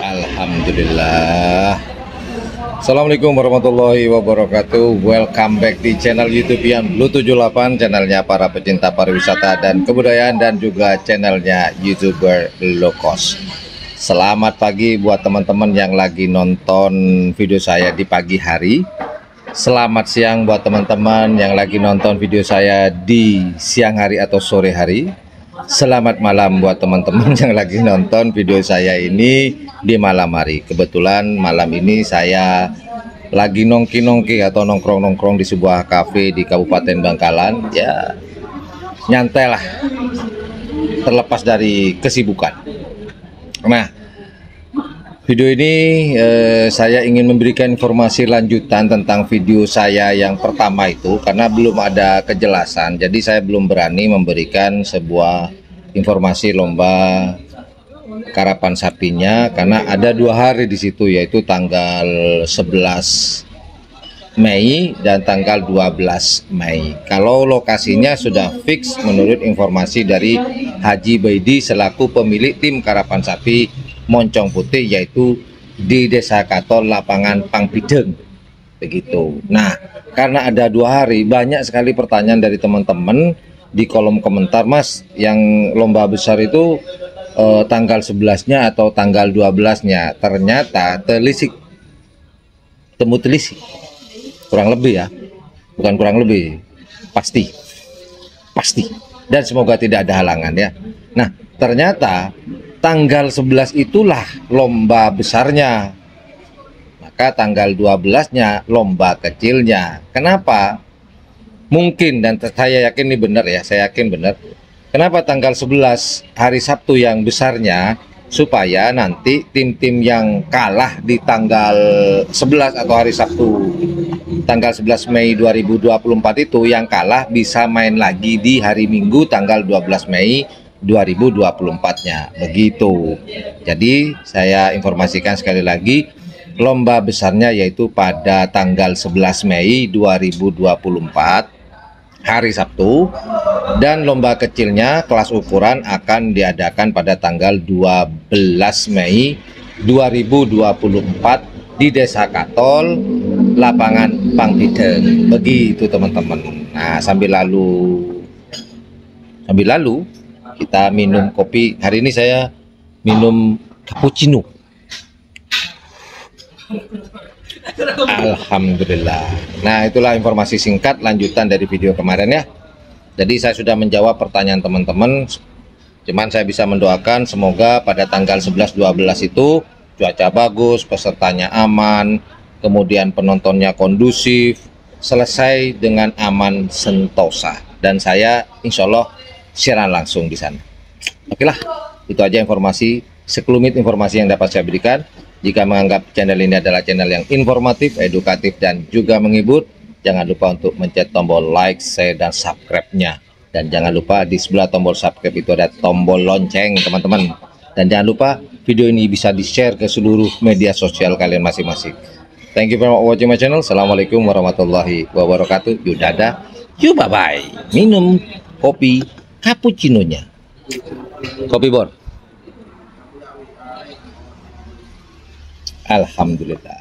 Alhamdulillah. Assalamualaikum warahmatullahi wabarakatuh. Welcome back di channel YouTube yang Blue 78, channelnya para pecinta pariwisata dan kebudayaan, dan juga channelnya YouTuber low cost. Selamat pagi buat teman-teman yang lagi nonton video saya di pagi hari. Selamat siang buat teman-teman yang lagi nonton video saya di siang hari atau sore hari. Selamat malam buat teman-teman yang lagi nonton video saya ini di malam hari. Kebetulan malam ini saya lagi nongki-nongki atau nongkrong-nongkrong di sebuah kafe di Kabupaten Bangkalan. Ya, nyantai lah, terlepas dari kesibukan. Nah, video ini saya ingin memberikan informasi lanjutan tentang video saya yang pertama itu, karena belum ada kejelasan, jadi saya belum berani memberikan sebuah informasi lomba karapan sapinya, karena ada 2 hari di situ, yaitu tanggal 11 Mei dan tanggal 12 Mei. Kalau lokasinya sudah fix menurut informasi dari Haji Baidi selaku pemilik tim karapan sapi Moncong Putih, yaitu di Desa Katol, Lapangan Pangpideng, begitu. Nah, karena ada 2 hari, banyak sekali pertanyaan dari teman-teman di kolom komentar, Mas, yang lomba besar itu tanggal 11-nya atau tanggal 12-nya. Ternyata telisik, temu telisik, kurang lebih ya, bukan kurang lebih, pasti, dan semoga tidak ada halangan ya. Nah, ternyata tanggal 11 itulah lomba besarnya, maka tanggal 12-nya lomba kecilnya. Kenapa? Mungkin, dan saya yakin ini benar ya, saya yakin benar. Kenapa tanggal 11 hari Sabtu yang besarnya? Supaya nanti tim-tim yang kalah di tanggal 11 atau hari Sabtu tanggal 11 Mei 2024 itu, yang kalah bisa main lagi di hari Minggu tanggal 12 Mei 2024-nya, begitu. Jadi saya informasikan sekali lagi, lomba besarnya yaitu pada tanggal 11 Mei 2024 hari Sabtu, dan lomba kecilnya kelas ukuran akan diadakan pada tanggal 12 Mei 2024 di Desa Katol, Lapangan Pangpideng, begitu teman-teman. Nah, sambil lalu kita minum kopi. Hari ini saya minum cappuccino. Alhamdulillah. Nah, itulah informasi singkat lanjutan dari video kemarin ya. Jadi saya sudah menjawab pertanyaan teman-teman. Cuman saya bisa mendoakan semoga pada tanggal 11-12 itu cuaca bagus, pesertanya aman, kemudian penontonnya kondusif, selesai dengan aman sentosa, dan saya insya Allah siaran langsung di sana. Oke lah, itu aja informasi, sekelumit informasi yang dapat saya berikan. Jika menganggap channel ini adalah channel yang informatif, edukatif, dan juga menghibur, jangan lupa untuk mencet tombol like, share, dan subscribe-nya. Dan jangan lupa di sebelah tombol subscribe itu ada tombol lonceng, teman-teman. Dan jangan lupa video ini bisa di-share ke seluruh media sosial kalian masing-masing. Thank you very much for watching my channel. Assalamualaikum warahmatullahi wabarakatuh. Yuk dadah, yuk bye-bye. Minum kopi cappuccino-nya. Kopi bor. Alhamdulillah.